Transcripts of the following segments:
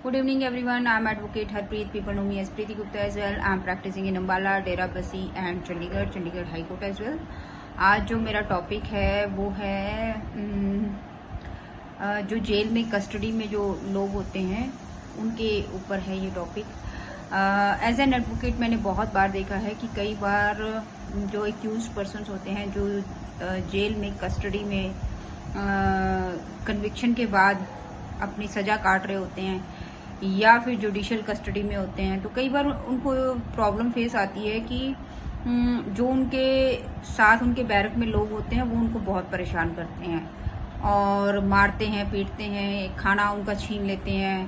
Good evening everyone. I am Advocate Harpreet. People know me as Preeti Gupta as well. I am practicing in Ambala, Derabasi and Chandigarh High Court as well. आज जो मेरा topic है वो है जो jail में custody में जो लोग होते हैं उनके ऊपर है ये टॉपिक। एज एन एडवोकेट मैंने बहुत बार देखा है कि कई बार जो एक्यूज पर्सन्स होते हैं जो जेल में कस्टडी में कन्विक्शन के बाद अपनी सज़ा काट रहे होते हैं या फिर जुडिशियल कस्टडी में होते हैं, तो कई बार उनको प्रॉब्लम फेस आती है कि जो उनके साथ उनके बैरक में लोग होते हैं वो उनको बहुत परेशान करते हैं और मारते हैं, पीटते हैं, खाना उनका छीन लेते हैं,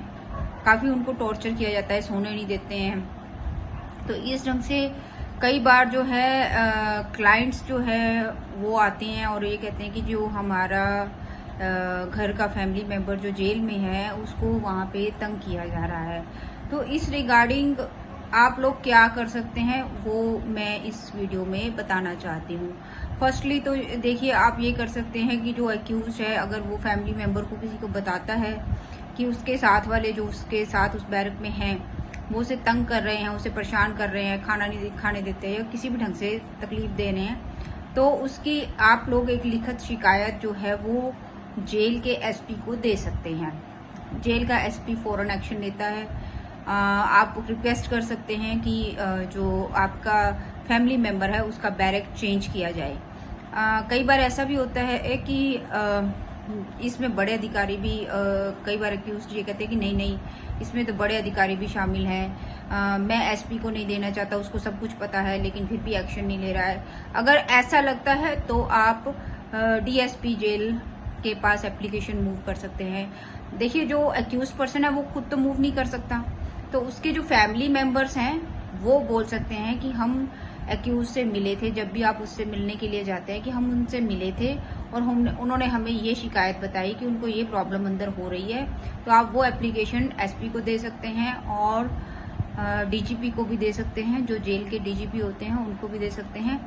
काफ़ी उनको टॉर्चर किया जाता है, सोने नहीं देते हैं। तो इस ढंग से कई बार जो है क्लाइंट्स जो है वो आते हैं और ये कहते हैं कि जो हमारा घर का फैमिली मेंबर जो जेल में है उसको वहाँ पे तंग किया जा रहा है। तो इस रिगार्डिंग आप लोग क्या कर सकते हैं वो मैं इस वीडियो में बताना चाहती हूँ। फर्स्टली तो देखिए, आप ये कर सकते हैं कि जो एक्यूज है अगर वो फैमिली मेंबर को किसी को बताता है कि उसके साथ वाले जो उसके साथ उस बैरक में हैं वो उसे तंग कर रहे हैं, उसे परेशान कर रहे हैं, खाना नहीं खाने देते हैं या किसी भी ढंग से तकलीफ दे रहे हैं, तो उसकी आप लोग एक लिखित शिकायत जो है वो जेल के एसपी को दे सकते हैं। जेल का एसपी फौरन एक्शन लेता है। आप रिक्वेस्ट कर सकते हैं कि जो आपका फैमिली मेंबर है उसका बैरक चेंज किया जाए। कई बार ऐसा भी होता है कि इसमें बड़े अधिकारी भी कई बार एक्यूज ये कहते हैं कि नहीं इसमें तो बड़े अधिकारी भी शामिल हैं, मैं एसपी को नहीं देना चाहता, उसको सब कुछ पता है लेकिन फिर भी एक्शन नहीं ले रहा है। अगर ऐसा लगता है तो आप डीएसपी जेल के पास एप्लीकेशन मूव कर सकते हैं। देखिए, जो एक्यूज पर्सन है वो खुद तो मूव नहीं कर सकता, तो उसके जो फैमिली मेंबर्स हैं वो बोल सकते हैं कि हम एक्यूज से मिले थे। जब भी आप उससे मिलने के लिए जाते हैं कि हम उनसे मिले थे और उन्होंने हमें ये शिकायत बताई कि उनको ये प्रॉब्लम अंदर हो रही है, तो आप वो एप्लीकेशन एसपी को दे सकते हैं और डीजीपी को भी दे सकते हैं। जो जेल के डीजीपी होते हैं उनको भी दे सकते हैं।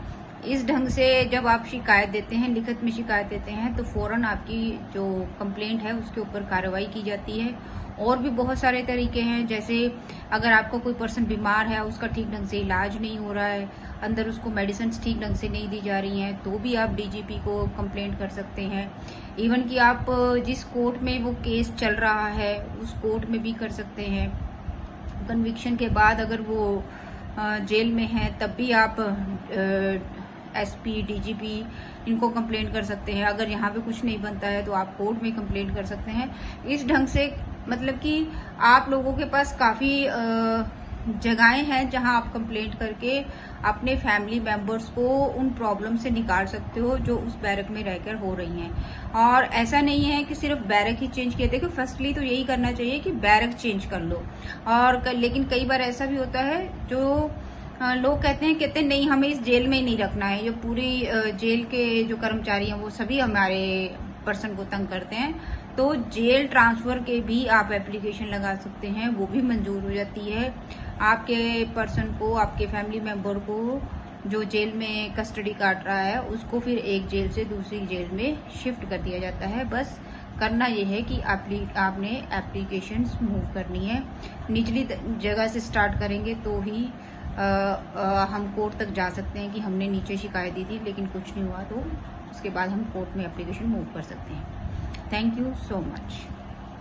इस ढंग से जब आप शिकायत देते हैं, लिखित में शिकायत देते हैं, तो फौरन आपकी जो कंप्लेंट है उसके ऊपर कार्रवाई की जाती है। और भी बहुत सारे तरीके हैं, जैसे अगर आपका कोई पर्सन बीमार है, उसका ठीक ढंग से इलाज नहीं हो रहा है, अंदर उसको मेडिसिन ठीक ढंग से नहीं दी जा रही हैं, तो भी आप डीजीपी को कंप्लेंट कर सकते हैं। इवन कि आप जिस कोर्ट में वो केस चल रहा है उस कोर्ट में भी कर सकते हैं। कन्विक्शन के बाद अगर वो जेल में है तब भी आप एसपी, डीजीपी इनको कंप्लेंट कर सकते हैं। अगर यहाँ पे कुछ नहीं बनता है तो आप कोर्ट में कंप्लेंट कर सकते हैं। इस ढंग से मतलब कि आप लोगों के पास काफ़ी जगहें हैं जहां आप कंप्लेंट करके अपने फैमिली मेंबर्स को उन प्रॉब्लम से निकाल सकते हो जो उस बैरक में रहकर हो रही हैं। और ऐसा नहीं है कि सिर्फ बैरक ही चेंज किया। देखो, फर्स्टली तो यही करना चाहिए कि बैरक चेंज कर लो। और लेकिन कई बार ऐसा भी होता है जो लोग कहते हैं नहीं, हमें इस जेल में ही नहीं रखना है। जो पूरी जेल के जो कर्मचारी हैं वो सभी हमारे पर्सन को तंग करते हैं, तो जेल ट्रांसफर के भी आप एप्लीकेशन लगा सकते हैं, वो भी मंजूर हो जाती है। आपके पर्सन को, आपके फैमिली मेंबर को जो जेल में कस्टडी काट रहा है उसको फिर एक जेल से दूसरी जेल में शिफ्ट कर दिया जाता है। बस करना ये है कि आपने एप्लीकेशंस मूव करनी है। निचली जगह से स्टार्ट करेंगे तो ही हम कोर्ट तक जा सकते हैं कि हमने नीचे शिकायत दी थी लेकिन कुछ नहीं हुआ, तो उसके बाद हम कोर्ट में एप्लीकेशन मूव कर सकते हैं। Thank you so much.